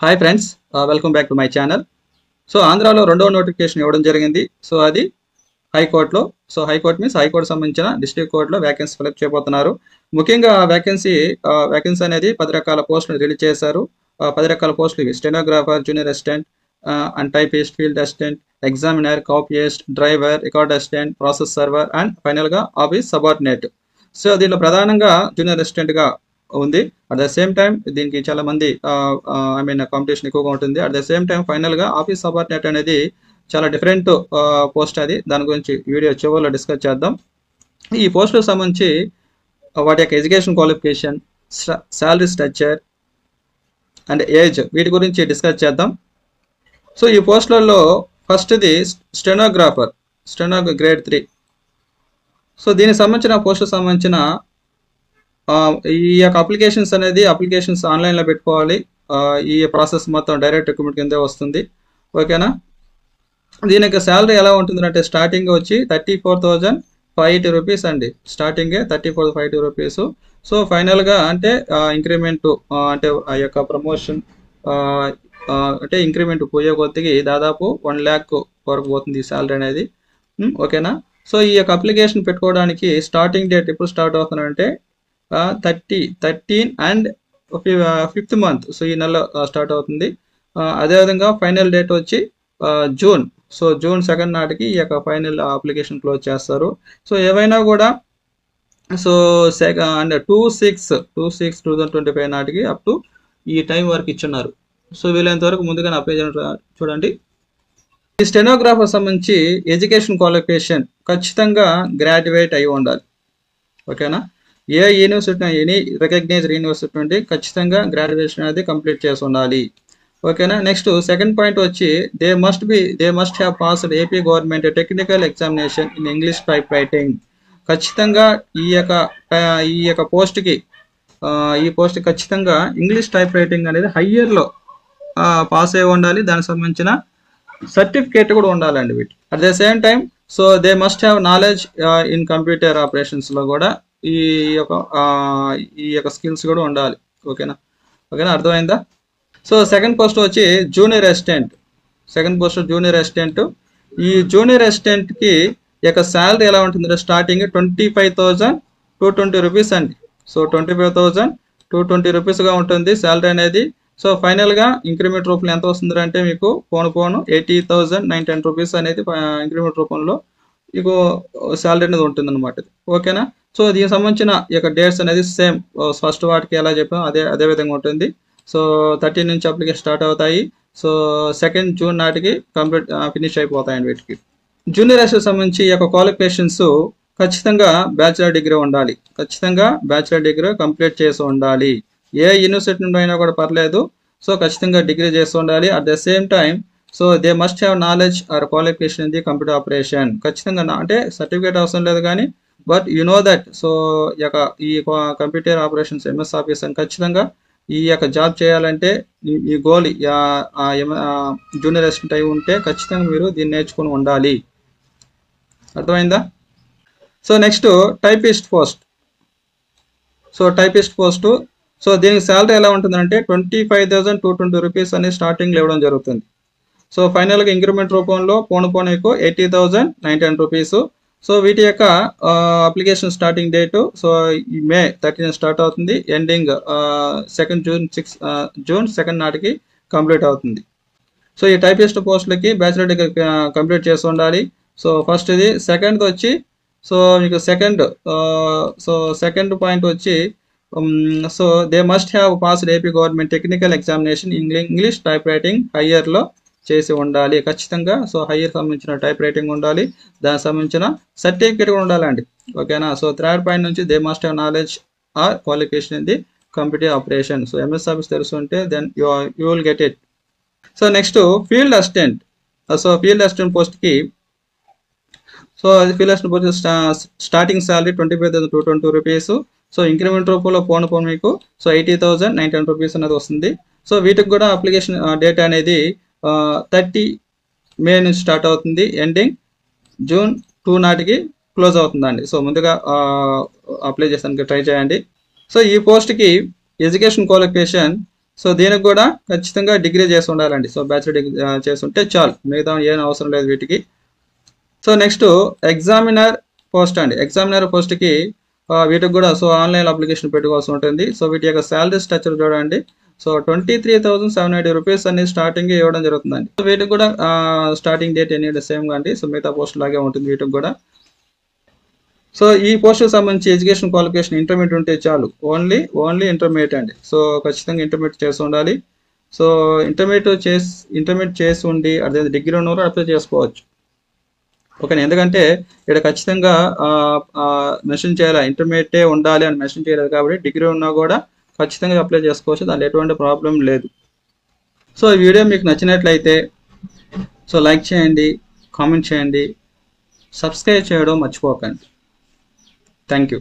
Hi friends, welcome back to my channel. So ఆంధ్రాలో రెండవ notification ఇవ్వడం జరిగింది. సో అది హైకోర్టులో. సో హైకోర్టు మీన్స్ హైకోర్టు సంబంధించిన డిస్ట్రిక్ట్ కోర్టులో వ్యాకెన్సీ ఫిలప్ చేయబోతున్నారు. ముఖ్యంగా వ్యాకెన్సీ అనేది 10 రకాల పోస్టులు రిలీజ్ చేశారు. 10 రకాల పోస్టులు ఇవి: stenographer, junior assistant and typist, field assistant, examiner, copyist, driver, record assistant, process server and ఫైనల్గా ఆఫీస్ సబార్డినేట్. సో దీనిలో ప్రధానంగా జూనియర్ అసిస్టెంట్గా ఉంది. అట్ ద సేమ్ టైం దీనికి చాలా మంది కాంపిటీషన్ ఎక్కువగా ఉంటుంది. అట్ ద సేమ్ టైం ఫైనల్గా ఆఫీస్ సబార్డినేట్ అనేది చాలా డిఫరెంట్ పోస్ట్. అది దాని గురించి వీడియో చివరిలో డిస్కస్ చేద్దాం. ఈ పోస్టులకు సంబంధించి వాటి యొక్క education qualification, salary structure and age, వీటి గురించి డిస్కస్ చేద్దాం. సో ఈ పోస్టులలో ఫస్ట్ది స్టెనోగ్రాఫర్ గ్రేడ్ 3. సో దీనికి సంబంధించిన పోస్టుకు సంబంధించిన ఈ యొక్క అప్లికేషన్స్ ఆన్లైన్లో పెట్టుకోవాలి. ఈ ప్రాసెస్ మొత్తం డైరెక్ట్ రిక్రూట్మెంట్ కిందే వస్తుంది. ఓకేనా. దీని యొక్క శాలరీ ఎలా ఉంటుందంటే స్టార్టింగ్ వచ్చి 34,580 రూపీస్ అండి. స్టార్టింగే 34,580 రూపీస్. సో ఫైనల్గా అంటే ఇంక్రిమెంట్ అంటే ఆ యొక్క ప్రమోషన్ అంటే ఇంక్రిమెంట్ పోయే కొద్దికి దాదాపు 1 lakh వరకు పోతుంది ఈ శాలరీ అనేది. ఓకేనా. సో ఈ యొక్క అప్లికేషన్ పెట్టుకోవడానికి స్టార్టింగ్ డేట్ ఎప్పుడు స్టార్ట్ అవుతుందంటే 13 అండ్ 5th మంత్. సో ఈ నెల స్టార్ట్ అవుతుంది. అదేవిధంగా ఫైనల్ డేట్ వచ్చి జూన్. సో జూన్ 2 నాటికి ఈ యొక్క ఫైనల్ అప్లికేషన్ క్లోజ్ చేస్తారు. సో ఏవైనా కూడా సో అండ్ 2/6/2025 నాటికి అప్ టు ఈ టైం వరకు ఇచ్చున్నారు. సో వీలైనంత వరకు ముందుగానే అప్లై చేయడం చూడండి. ఈ స్టెనోగ్రాఫర్ సంబంధించి ఎడ్యుకేషన్ క్వాలిఫికేషన్ ఖచ్చితంగా గ్రాడ్యుయేట్ అయి ఉండాలి. ఓకేనా. ఏ యూనివర్సిటీ, ఎనీ రికగ్నైజ్డ్ యూనివర్సిటీ నుండి ఖచ్చితంగా గ్రాడ్యుయేషన్ అనేది కంప్లీట్ చేసి ఉండాలి. ఓకేనా. నెక్స్ట్ సెకండ్ పాయింట్ వచ్చి they must have passed AP government technical examination in English type writing. ఖచ్చితంగా ఈ యొక్క పోస్ట్కి ఖచ్చితంగా ఇంగ్లీష్ టైప్ రైటింగ్ అనేది హయ్యర్లో పాస్ అయి ఉండాలి. దానికి సంబంధించిన సర్టిఫికేట్ కూడా ఉండాలండి వీటి. At the same time so they must have knowledge in computer ఆపరేషన్స్లో కూడా ఈ యొక్క స్కిల్స్ కూడా ఉండాలి. ఓకేనా. అర్థమైందా. సో సెకండ్ పోస్ట్ వచ్చి జూనియర్ అసిస్టెంట్. ఈ జూనియర్ అసిస్టెంట్కి యొక్క శాలరీ ఎలా ఉంటుందంటే స్టార్టింగ్ 25,220 రూపీస్ అండి. సో 25,220 రూపీస్గా ఉంటుంది శాలరీ అనేది. సో ఫైనల్గా ఇంక్రిమెంట్ రూపంలో ఎంత వస్తుంది అంటే మీకు పోను 80,910 రూపీస్ అనేది ఇంక్రిమెంట్ రూపంలో మీకు శాలరీ అనేది ఉంటుంది అనమాట. ఓకేనా. సో దీనికి సంబంధించిన ఈ యొక్క డేట్స్ అనేది సేమ్ ఫస్ట్ వాటికి ఎలా చెప్పాం అదే విధంగా ఉంటుంది. సో 13 నుంచి అప్లికేషన్ స్టార్ట్ అవుతాయి. సో 2 జూన్ నాటికి ఫినిష్ అయిపోతాయండి వీటికి. జూనియర్ అసిస్టెంట్ సంబంధించి ఈ యొక్క క్వాలిఫికేషన్స్ ఖచ్చితంగా బ్యాచిలర్ డిగ్రీ ఉండాలి. కంప్లీట్ చేసి ఉండాలి. ఏ యూనివర్సిటీ నుండి అయినా కూడా పర్లేదు. సో ఖచ్చితంగా డిగ్రీ చేసి ఉండాలి. At the same time so they must have knowledge or qualification in the computer operation. ఖచ్చితంగా అంటే సర్టిఫికేట్ అవసరం లేదు కానీ but you know that so ఈ కంప్యూటర్ ఆపరేషన్స్ ఎంఎస్ ఆఫీస్ అని ఖచ్చితంగా ఈ యొక్క జాబ్ చేయాలంటే ఈ గోల్ జూనియర్ అసిస్టెంట్ అయి ఉంటే ఖచ్చితంగా మీరు దీన్ని నేర్చుకుని ఉండాలి. అర్థమైందా. So next typist post. So దీనికి శాలరీ ఎలా ఉంటుందంటే 25,220 రూపీస్ అనేది స్టార్టింగ్లో ఇవ్వడం జరుగుతుంది. సో ఫైనల్గా ఇంక్రిమెంట్ రూపంలో పోను 80,910 రూపీస్. సో వీటి యొక్క అప్లికేషన్ స్టార్టింగ్ డేటు సో ఈ మే 13 స్టార్ట్ అవుతుంది. ఎండింగ్ జూన్ 2 నాటికి కంప్లీట్ అవుతుంది. సో ఈ టైపిస్ట్ పోస్టులకి బ్యాచిలర్ డిగ్రీ కంప్లీట్ చేసి ఉండాలి. సో ఫస్ట్ ఇది. సెకండ్ వచ్చి సో మీకు సెకండ్ పాయింట్ వచ్చి so they must have passed AP government technical examination English type writing హయ్యర్లో చేసి ఉండాలి ఖచ్చితంగా. సో హయ్యర్ సంబంధించిన టైప్ రైటింగ్ ఉండాలి. దానికి సంబంధించిన సర్టిఫికేట్ కూడా ఉండాలండి. ఓకేనా. సో థర్డ్ పాయింట్ నుంచి they must have knowledge or qualification in the computer operation. So MS office తెలుసుంటే then you will get it. So next field assistant. Field assistant పోస్ట్కి starting salary 25,220 rupees. So increment రూపంలో పోను మీకు so 80,910 rupees అనేది వస్తుంది. So వీటికి కూడా application date అనేది 30 మే నుంచి స్టార్ట్ అవుతుంది. ఎండింగ్ జూన్ 2 నాటికి క్లోజ్ అవుతుందండి. సో ముందుగా అప్లై చేసానికి ట్రై చేయండి. సో ఈ పోస్ట్కి ఎడ్యుకేషన్ క్వాలిఫికేషన్ సో దీనికి కూడా ఖచ్చితంగా డిగ్రీ చేసి ఉండాలండి. సో బ్యాచిలర్ డిగ్రీ చేసి ఉంటే చాలు, మిగతా ఏం అవసరం లేదు వీటికి. సో నెక్స్ట్ ఎగ్జామినర్ పోస్ట్ అండి. ఎగ్జామినర్ పోస్ట్కి వీటికి కూడా సో ఆన్లైన్ అప్లికేషన్ పెట్టుకోవాల్సి ఉంటుంది. సో వీటి యొక్క శాలరీ స్ట్రక్చర్ చూడండి. సో 23,780 రూపీస్ అనేది స్టార్టింగ్ ఇవ్వడం జరుగుతుందండి. సో వీటికి కూడా స్టార్టింగ్ డేట్ అనేది సేమ్ గా అండి. సో మిగతా పోస్ట్ లాగే ఉంటుంది వీటికి కూడా. సో ఈ పోస్ట్కి సంబంధించి ఎడ్యుకేషన్ క్వాలిఫికేషన్ ఇంటర్మీడియట్ ఉంటే చాలు, ఓన్లీ ఇంటర్మీడియట్ అండి. సో ఖచ్చితంగా ఇంటర్మీడియట్ చేసి ఉండాలి. సో ఇంటర్మీడియట్ చేసి ఉండి అదే డిగ్రీ ఉన్నవారు అప్లై చేసుకోవచ్చు. ఓకే, ఎందుకంటే ఇక్కడ ఖచ్చితంగా మెన్షన్ చేయాలి, ఇంటర్మీడియటే ఉండాలి అని మెన్షన్ చేయలేదు కాబట్టి డిగ్రీ ఉన్నా కూడా ఖచ్చితంగా అప్లై చేసుకోవచ్చు, దాంట్లో ఎటువంటి ప్రాబ్లం లేదు. సో ఈ వీడియో మీకు నచ్చినట్లయితే సో లైక్ చేయండి, కామెంట్ చేయండి, సబ్స్క్రైబ్ చేయడం మర్చిపోకండి. Thank you.